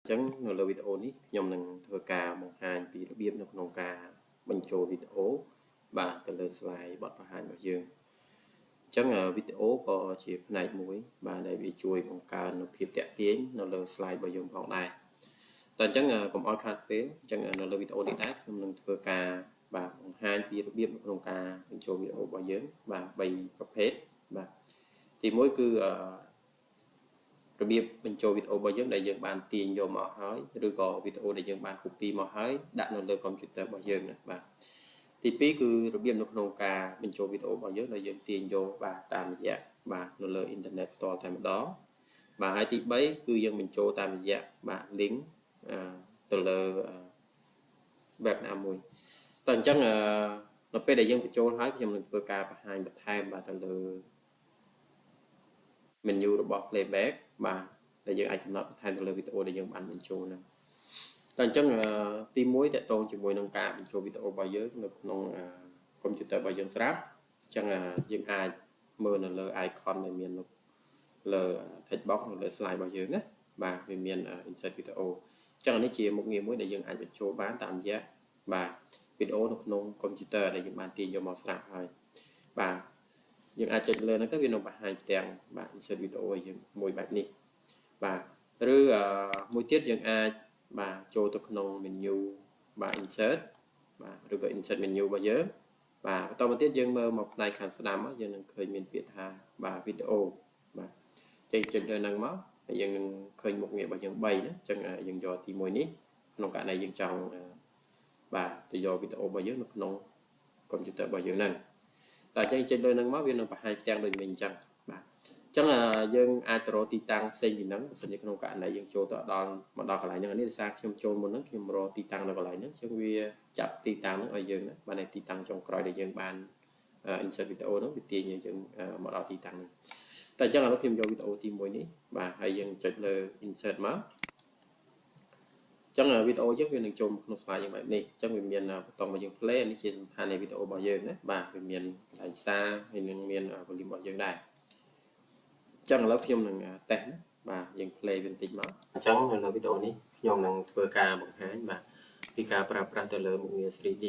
ចឹងនៅលើវីដេអូនេះខ្ញុំនឹងធ្វើការបង្ហាញពីរបៀបនៅក្នុងការបញ្ចូលវីដេអូបាទទៅលើ slide បទបង្ហាញរបស់យើងអញ្ចឹងវីដេអូក៏ជាផ្នែកមួយបាទដែលវាជួយបង្កើននូវភាពទាក់ទាញនៅលើ slide របស់យើងផងដែរតែអញ្ចឹងកុំឲ្យខាតពេលអញ្ចឹងនៅលើវីដេអូនេះដែរខ្ញុំនឹងធ្វើការបាទបង្ហាញពីរបៀបនៅក្នុងការបញ្ចូលវីដេអូរបស់យើងបាទ3ប្រភេទបាទទី1គឺរបៀបបញ្ចូលវីដេអូរបស់យើងដែលយើងបានទាញយកមកហើយឬក៏វីដេអូដែលយើងបាន copy មកហើយដាក់នៅលើ computer របស់យើងណាបាទទី2គឺរបៀបនៅក្នុងការបញ្ចូលវីដេអូរបស់យើងដែលយើងទាញយកបាទតាមរយៈបាទនៅលើអ៊ីនធឺណិតផ្ទាល់តែម្ដងបាទហើយទី3គឺយើងបញ្ចូលតាមរយៈបាទ link ទៅលើ web ណាមួយតើអញ្ចឹងនៅពេលដែលយើងបញ្ចូលហើយខ្ញុំនឹងធ្វើការបង្ហាញបន្ថែមបាទទៅលើ menu របស់ playback បាទដែលយើងអាចកំណត់បន្ថែមទៅលើវីដេអូដែលយើងបានបញ្ចូលហ្នឹងតែអញ្ចឹងទី1តកតងជាមួយនឹងការបញ្ចូលវីដេអូរបស់យើងនៅក្នុង computer របស់យើងស្រាប់អញ្ចឹងយើងអាចមើលនៅលើ icon ដែលមានលើ text box នៅលើ slide របស់យើងណាបាទវាមាន insert video អញ្ចឹងនេះជាមុខងារមួយដែលយើងអាចបញ្ចូលបានតាមរយៈបាទវីដេអូនៅក្នុង computer ដែលយើងបានទាញយកមកស្រាប់ហើយបាទយើងអាចចុចលើហ្នឹងទៅវានឹងបង្ហាញផ្ទាំងបាទ insert video ឲ្យយើងមួយបែបនេះបាទឬមួយទៀតយើងអាចបាទចូលទៅក្នុង menu បាទ insert បាទឬក៏ insert menu របស់យើងបាទបន្តមកទៀតយើងមើលមកផ្នែកខាងស្ដាំយើងនឹងឃើញមានពាក្យថាបាទ video បាទចេញចុចលើហ្នឹងមកហើយយើងនឹងឃើញមុខងាររបស់យើង3ណាអញ្ចឹងយើងយកទី1នេះក្នុងករណីយើងចង់បាទទៅយកវីដេអូរបស់យើងនៅក្នុង computer របស់យើងហ្នឹងតែចេញចុចលើហ្នឹងមកវានឹងបង្ហាញផ្ទាំងដូចមិញអញ្ចឹងបាទអញ្ចឹងយើងអាចទៅរកទីតាំងផ្សេងពីហ្នឹងបើសិនជាក្នុងករណីយើងចូលទៅដល់មកដល់កន្លែងហ្នឹងនេះដោយសារខ្ញុំចូលមុនហ្នឹងខ្ញុំរកទីតាំងនៅកន្លែងហ្នឹងអញ្ចឹងវាចាប់ទីតាំងហ្នឹងឲ្យយើងណាបាទនៅទីតាំងចុងក្រោយដែលយើងបាន insert video ហ្នឹងវាទាញឲ្យយើងមកដល់ទីតាំងហ្នឹងតែអញ្ចឹងឥឡូវខ្ញុំយកវីដេអូទី1នេះបាទហើយយើងចុចលើ insert មកចឹងវីដេអូយើងវានឹងចូលមកក្នុង slide យ៉ាងបែបនេះអញ្ចឹងវាមានបន្តមកយើង play នេះជាសំខាន់នៃវីដេអូរបស់យើងណាបាទវាមានកន្លែងសារហើយនឹងមាន volume របស់យើងដែរអញ្ចឹងឥឡូវខ្ញុំនឹងតេស្តណាបាទយើង play វាបន្តិចមកអញ្ចឹងនៅលើវីដេអូនេះខ្ញុំនឹងធ្វើការបង្ហាញបាទពីការប្រើប្រាស់ទៅលើមុខងារ 3D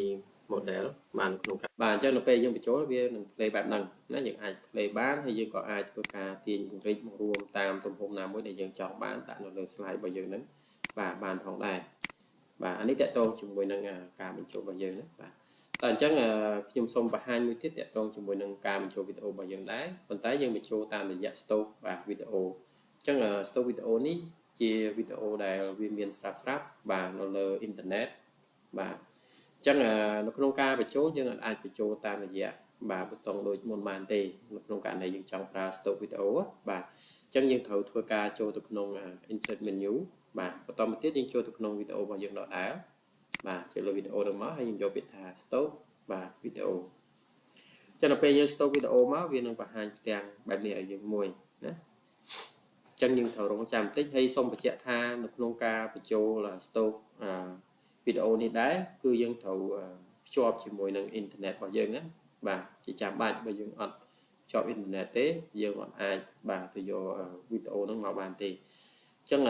model បានក្នុងបាទអញ្ចឹងនៅពេលយើងបញ្ចូលវានឹង play បែបហ្នឹងណាយើងអាច play បានហើយយើងក៏អាចធ្វើការទាញពង្រីកមករួមតាមទំហំណាមួយដែលយើងចង់បានដាក់នៅលើ slide របស់យើងហ្នឹងបាទបានផងដែរបាទអានេះតកតងជាមួយនឹងការបញ្ចូលរបស់យើងណាបាទតែអញ្ចឹងខ្ញុំសូមបង្ហាញមួយទៀតតកតងជាមួយនឹងការបញ្ចូលវីដេអូរបស់យើងដែរប៉ុន្តែយើងបញ្ចូលតាមរយៈ stock បាទវីដេអូអញ្ចឹង stock វីដេអូនេះជាវីដេអូដែលវាមានស្រាប់បាទនៅលើអ៊ីនធឺណិតបាទអញ្ចឹងនៅក្នុងការបញ្ចូលយើងអាចបញ្ចូលតាមរយៈបាទប៊ូតុងដូចមុនបានទេនៅក្នុងករណីយើងចង់ប្រើ stock វីដេអូបាទអញ្ចឹងយើងត្រូវធ្វើការចូលទៅក្នុង insert menu បាទបន្តមកទៀតយើងចូលទៅក្នុងវីដេអូរបស់យើងដដែលបាទចូលលើវីដេអូហ្នឹងមកហើយយើងយកពាក្យថា stop បាទវីដេអូចឹងដល់ពេលយើង stop វីដេអូមកវានឹងបង្ហាញផ្ទាំងបែបនេះឲ្យយើងមួយណាចឹងយើងត្រូវរងចាំបន្តិចហើយសូមបញ្ជាក់ថានៅក្នុងការបញ្ចូល stop វីដេអូនេះដែរគឺយើងត្រូវភ្ជាប់ជាមួយនឹងអ៊ីនធឺណិតរបស់យើងណាបាទជាចាំបាច់បើយើងអត់ភ្ជាប់អ៊ីនធឺណិតទេយើងអត់អាចបាទទៅយកវីដេអូហ្នឹងមកបានទេចឹង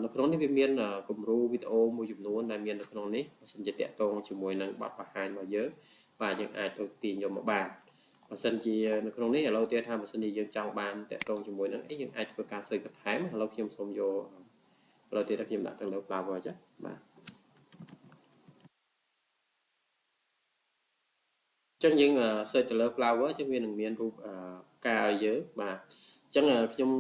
នៅក្នុងនេះវាមានគំរូវីដេអូមួយចំនួនដែលមាននៅក្នុងនេះបើសិនជាតាក់ទងជាមួយនឹងបទបង្ហាញរបស់យើងបាទយើងអាចទៅទាញយកមកបានបើសិនជានៅក្នុងនេះឥឡូវទៀតថាបើសិនជាយើងចង់បានតាក់ទងជាមួយនឹងអីយើងអាចធ្វើការ search បន្ថែមឥឡូវខ្ញុំសូមយកឥឡូវទៀតខ្ញុំដាក់ទៅលើ flower ចាបាទចឹងយើង search ទៅលើ flower ចឹងវានឹងមានរូបផ្កាឲ្យយើងបាទចឹងខ្ញុំ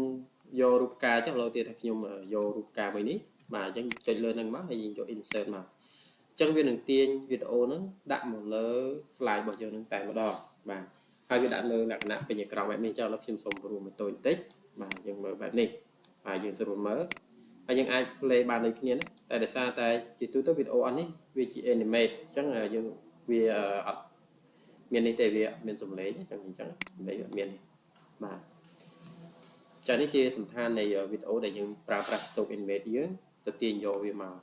យករូបផ្កាចុះឥឡូវទៀតថាខ្ញុំយករូបផ្កាមួយនេះបាទអញ្ចឹងចុចលើហ្នឹងមកហើយយើងយក insert មកអញ្ចឹងវានឹងទាញវីដេអូហ្នឹងដាក់មកលើ slide របស់យើងហ្នឹងតែម្ដងបាទហើយវាដាក់លើលក្ខណៈពេញអេក្រង់បែបនេះចុះឥឡូវខ្ញុំសូមរួមបន្ទូចបន្តិចបាទយើងមើលបែបនេះបាទយើងស្រួលមើលហើយយើងអាច play បានដូចគ្នាណាតែដោយសារតែជាទូទៅវីដេអូអស់នេះវាជា animate អញ្ចឹងយើងវាអត់មាននេះទេវាមានសំឡេងអញ្ចឹងសំឡេងមានបាទចា៎នេះជាសំខាន់នៃវីដេអូដែលយើងប្រើប្រាស់ stock image យើងទៅទាញយកវាមក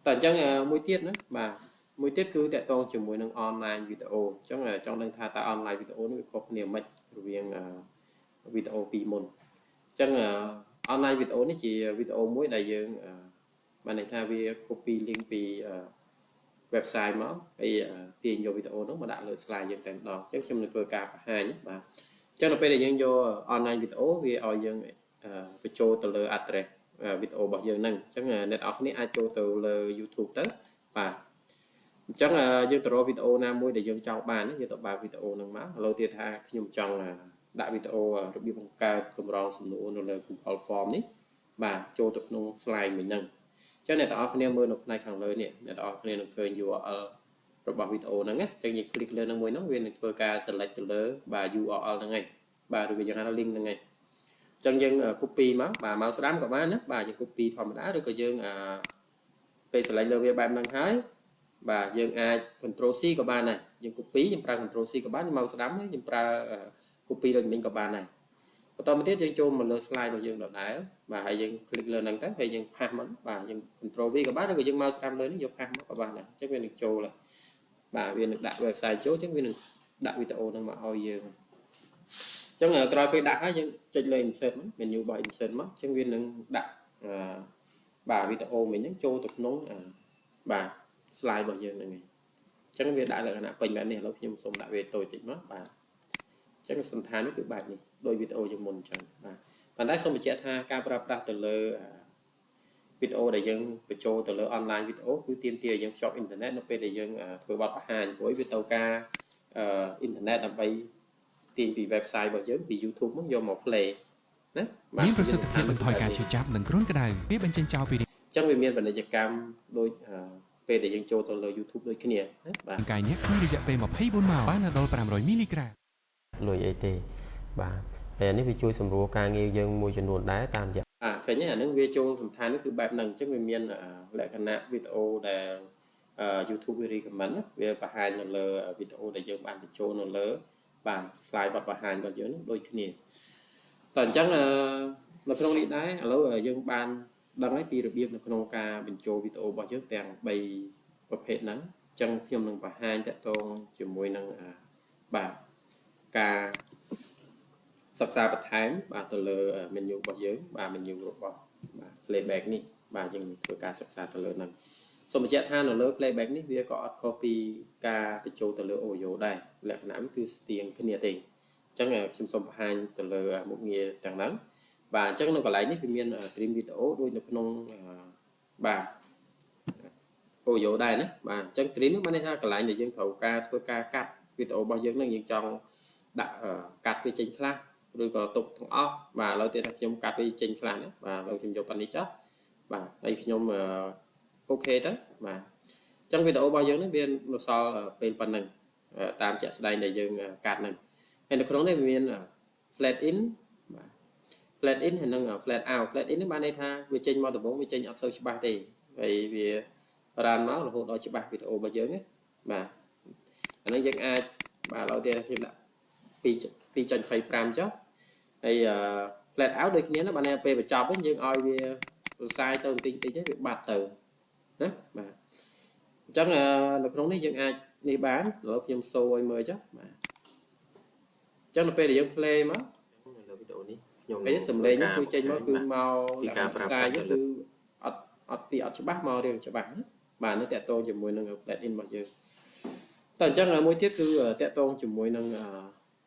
តែអញ្ចឹងមួយទៀតណាបាទមួយទៀតគឺតកតងជាមួយនឹង online វីដេអូអញ្ចឹងចង់ដឹងថាតើ online វីដេអូនេះវាខុសគ្នាមិនរវាងវីដេអូពីមុនអញ្ចឹង online វីដេអូនេះជាវីដេអូមួយដែលយើង bạn này tha vì copy link vì website mà hay tiền vô video nó mà đã lựa slide dân tạm đó chắc trong được cả hai nhé bạn chắc là bây giờ dân vô online video vì ở dân phải cho từ lừa address video bảo dân nâng chắc là net ở này ai cho từ lừa YouTube tới và chắc là dân từ video nam môi để dân trong bàn dân tập bài video nâng má lâu tiền tha khi nhung trong đại video được bị bằng cao cầm rong sủng nụ nó là cùng form ní và cho từ nông slide mình nâng cho nên tao không nên mơ nộp này thằng lời nè để tao không nên khơi nhiều ở bảo video nó nghe cho những click lên nó mới nó viên vừa ca select từ lớn và URL là ngay bà được bây giờ nó link là ngay trong dân copy má bà mau sẽ đám của bạn á bà dân copy thòm đá rồi có dân về select lên về bài đăng hái bà dân control C của bạn này dân copy dân pra control C của bạn mau sẽ đám dân pra copy lên mình của bạn này và tao mới tiếp dân cho một lượt slide vào dân đợt đá và hay dân click lên đăng tác hay dân pha món và dân control V của bạn rồi dân mouse lên nó vô pha món của bạn này chắc viên được cho là bà viên được đặt website chỗ chắc viên được đặt video nó mà oi giờ trong ở coi cái đã dân chạy lên insert mình nhiều bài insert mất chắc viên được đặt bà video mình nhấn cho tục nón bà slide vào giờ này chắc viên đã là quanh bạn này lúc khi xong đã về tôi tỉnh mất bà chắc là sẵn thán cái bài này đôi video cho mình chẳng và đã xong mình chạy tha camera từ lơ video để dân phải cho từ lơ online video cứ tiên tiền dân shop internet nó về để dân vừa bật hàng với video ca internet là bay tiền vì website và dân vì YouTube muốn vô một play đấy mà những sự kiện mình thổi cả chữ chạm lần rốn cái này biết bên trên chào video trong miền bên này cam đôi về để dân cho từ lơ YouTube đôi kia và cái nhé không được về một thấy 4 màu bán là $500 mg lùi ấy thì bà để nếu bị chui sầm rùa càng nhiều dân mua cho nuột đá tam dạ cái nhé nước video sầm than nó cứ bài nâng chắc miền lại khả năng video để YouTube video comment về bà hai nó lơ video để dân bạn để cho nó lơ và slide bật bà hai vào dưới đôi kia toàn chắc là không đi đáy lâu ở dân ban đăng ấy pi được biếm là không ca bình cho video bao nhiêu tiền bàyประเภท nắng trong phim nâng bà hai chạy tôn chỉ mùi nâng bà ca sắc xa bật tháng bà từ lờ mình nhiều bao nhiêu bà mình nhiều rồi bà playback ní bà dừng từ ca sắc xa từ lờ nâng xong rồi chạy than ở lờ playback ní vì có copy ca bị cho từ lờ ổ dấu đây lại nắm cứ tiền cái nhà tiền chắc là chim xong hai từ lờ một nghề tàng nắng và chắc nó còn lại ní miền stream video đôi nó không bà ổ dấu đây nữa bà chắc stream nó mới ra còn lại để dân thầu ca thôi ca cắt video bao nhiêu nó những trong đã cắt với chính khác rồi có tục thằng óc và lâu tiên là nhôm cắt với chính khác nữa và lâu chúng dùng chết và đây nhôm ok đó mà trong video bao nhiêu nó viên nó so ở bên phần này tam chạy đây để dừng cắt này hay là không để viên flat in hay là flat in nó ban đây tha về trên màu tờ về trên ở sâu ba thì vậy vì ran máu là hỗ trợ ba video bao nhiêu nhé mà nó dân ai bà lâu tiên thêm đã pi chân phải pram chứ hay flat áo đôi khi nó bạn em về chọc với dân oi về sai tờ tin tí chứ việc bạt từ đó mà chắc là không thấy dân ai đi bán lúc nhầm sâu ơi mời chứ mà chắc là để dân play mà cái sầm lên nó cứ trên nó cứ màu sai chứ cứ ọt cho bác màu đều cho bán mà nó tẹt tôn chỉ mùi nâng flat in bao giờ tận chắc là mối tiếp cứ tẹt tôn chỉ mùi nâng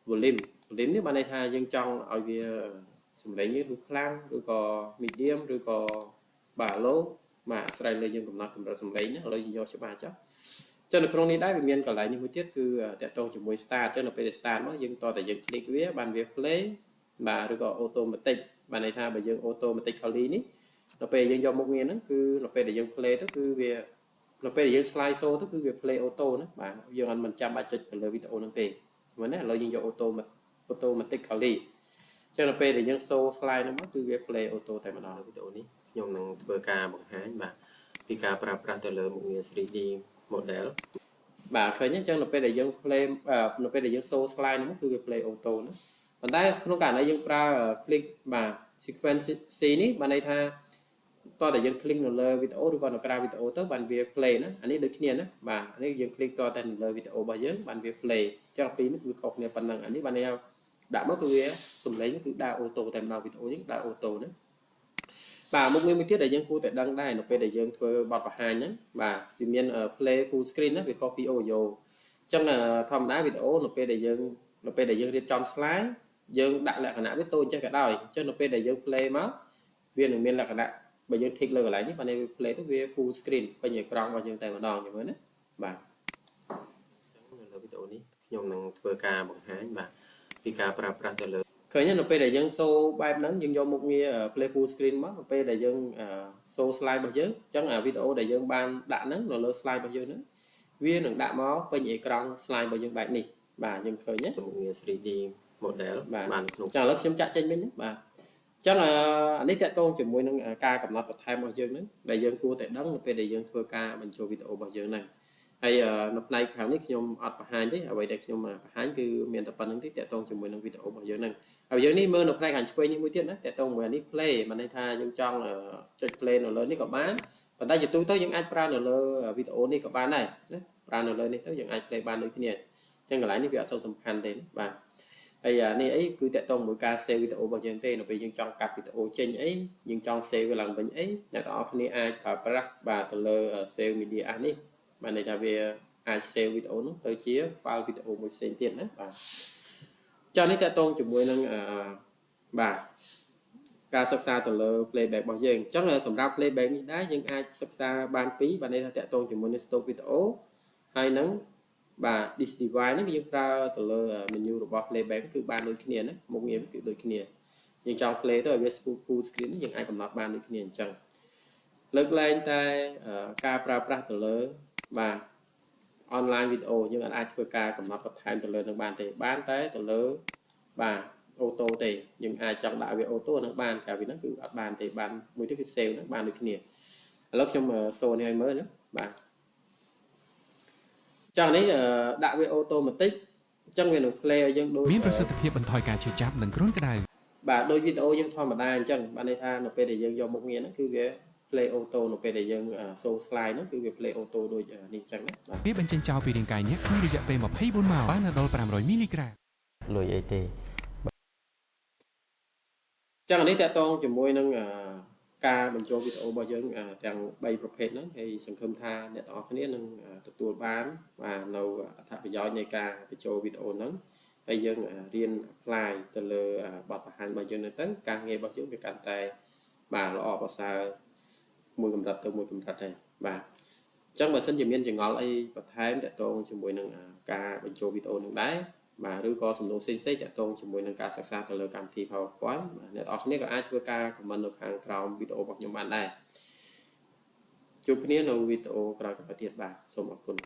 volume nếu bạn này thay dân trong ở về sầm lấy như khang rồi có medium rồi có bà lố mà sai lên dân cầm ra sầm lấy nhá lấy do cho bà chắc cho nên không đi đá về miền còn lại những mối tiếp cứ tẹt tôn chỉ mùi star cho nên bây star nó dân to tại dân click với bàn việc play bà rồi có automatic bạn này thay bởi dân automatically ní nó về dân do một nguyên đó cứ nó về để dân play đó cứ về nó về để dân slide show đó cứ về play auto đó bạn dân anh mình chăm ba chục lời video năng tiền mà nó là dân do automatically cho nên về để dân show slide nó mất cứ về play auto tại mà đó video ní dùng năng vừa ca bằng hai bà vì ca pra từ lời một người 3D model bà khởi nhất cho nó về để dân play nó về để dân show slide nó mất cứ về play auto nữa còn đây không cả là dân pra click mà sequence ní bạn này tha to để dân click lên video rồi còn là video tới bàn việc play nữa anh ấy được kia nữa và anh ấy dân click to tên lên video bao nhiêu bàn việc play cho pin nó cột này phần năng anh ấy bàn này đã mất cái sum lấy cứ đa ô tô tem nào video những đa ô tô nữa បាទមុខងារមួយទៀតដែលយើងគួរតែដឹងដែរនៅពេលដែលយើងធ្វើបទបង្ហាញហ្នឹងបាទវាមាន play full screen ណាវាខុសពី audio អញ្ចឹងធម្មតាវីដេអូនៅពេលដែលយើងរៀបចំ slide យើងដាក់លក្ខណៈវាតូចចេះក៏ដោយអញ្ចឹងនៅពេលដែលយើង play មកវានឹងមានលក្ខណៈបើយើង click លើកន្លែងនេះបាទនេះវា play ទៅវា full screen ពេញអេក្រង់របស់យើងតែម្ដងយើងមើលណាបាទអញ្ចឹងនៅលើវីដេអូនេះខ្ញុំនឹងធ្វើការបង្ហាញបាទពីការប្រើប្រាស់ទៅលើឃើញនៅពេលដែលយើងសូបែបហ្នឹងយើងយកមុខងារ play full screen មកនៅពេលដែលយើងសូ slide របស់យើងអញ្ចឹងវីដេអូដែលយើងបានដាក់ហ្នឹងនៅលើ slide របស់យើងហ្នឹងវានឹងដាក់មកពេញអេក្រង់ slide របស់យើងបែបនេះបាទយើងឃើញណាមុខងារ 3D model បានក្នុងចាឥឡូវខ្ញុំចាក់ចេញវិញណាបាទអញ្ចឹងអានេះតកតងជាមួយនឹងការកំណត់បន្ថែមរបស់យើងហ្នឹងដែលយើងគួរតែដឹងនៅពេលដែលយើងធ្វើការបញ្ចូលវីដេអូរបស់យើងហ្នឹងហើយនៅផ្នែកខាងនេះខ្ញុំអត់បង្ហាញទេអ្វីដែលខ្ញុំបង្ហាញគឺមានតែប៉ុណ្្នឹងទេតកតងជាមួយនឹងវីដេអូរបស់យើងហ្នឹងហើយយើងនេះមើលនៅផ្នែកខាងឆ្វេងនេះមួយទៀតណាតកតងជាមួយនេះ play បានន័យថាយើងចង់ចុច play នៅលើនេះក៏បានប៉ុន្តែជាទូទៅយើងអាចប្រើនៅលើវីដេអូនេះក៏បានដែរណាប្រើនៅលើនេះទៅយើងអាច play បានដូចគ្នាអញ្ចឹងកន្លែងនេះវាអត់សូវសំខាន់ទេបាទហើយនេះអីគឺតកតងមួយការ save វីដេអូរបស់យើងទេនៅពេលយើងចង់កាត់វីដេអូចេញអីយើងចង់ save វាឡើងវិញអីអ្នកទាំងអស់គ្នាអាចប្រើប្រាស់បាទទៅលើ save media as នេះបានន័យថាវាអាច save វីដេអូនោះទៅជា file វីដេអូមួយផ្សេងទៀតណាបាទចា៎នេះតកតងជាមួយនឹងបាទការសិក្សាទៅលើ playback របស់យើងអញ្ចឹងសម្រាប់ playback នេះដែរយើងអាចសិក្សាបានពីរបាទន័យថាតកតងជាមួយនឹង stop វីដេអូហើយនឹងបាទ this device នេះយើងប្រើទៅលើ menu របស់ playback គឺបានដូចគ្នាណាមុខងារគឺដូចគ្នាយើងចង់ play ទៅឲ្យវា full screen យើងអាចកំណត់បានដូចគ្នាអញ្ចឹងលើកលែងតែការប្រើប្រាស់ទៅលើបាទ online វីដេអូយើងអាចធ្វើការកំណត់បន្ថែមទៅលើនឹងបានទេបានតែទៅលើបាទអូតូទេយើងអាចចង់ដាក់វាអូតូនឹងបានតែវាហ្នឹងគឺអត់បានទេបានមួយទៀតគឺ save ហ្នឹងបានដូចគ្នាឥឡូវខ្ញុំសូនេះឲ្យមើលណាបាទចឹងនេះដាក់វាអូតូម៉ាទិកអញ្ចឹងវានឹង play ឲ្យយើងដូចមានប្រសិទ្ធភាពបន្ថយការឈឺចាប់និងគ្រុនក្តៅបាទដូចវីដេអូយើងធម្មតាអញ្ចឹងបានន័យថានៅពេលដែលយើងយកមុខងារហ្នឹងគឺវា play auto នៅពេលដែលយើងសូ slide ហ្នឹងគឺវា play auto ដូចនេះអញ្ចឹងណាបាទវាបញ្ចេញចោលពីរាងកាយអ្នកក្នុងរយៈពេល24ម៉ោងបានដល់500មីលីក្រាមលុយអីទេចឹងនេះតកតងជាមួយនឹងការបញ្ចូលវីដេអូរបស់យើងទាំង3ប្រភេទហ្នឹងហើយសង្ឃឹមថាអ្នកទាំងអស់គ្នានឹងទទួលបានបាទនៅអត្ថប្រយោជន៍នៃការបញ្ចូលវីដេអូហ្នឹងហើយយើងរៀន apply ទៅលើបទបង្ហាញរបស់យើងទៅការងាររបស់យើងវាកាន់តែបាទល្អប្រសើរមួយកម្រិតទៅមួយកម្រិតដែរបាទអញ្ចឹងបើសិនជាមានចង្អល់អីបន្ថែមតកតងជាមួយនឹងការបញ្ចូលវីដេអូនឹងដែរបាទឬក៏សំណួរផ្សេងៗតកតងជាមួយនឹងការសិក្សាទៅលើកម្មវិធី PowerPoint បាទអ្នកនរគ្នាក៏អាចធ្វើការ comment នៅខាងក្រោមវីដេអូរបស់ខ្ញុំបានដែរជួបគ្នានៅវីដេអូក្រោយៗទៀតបាទសូមអរគុណ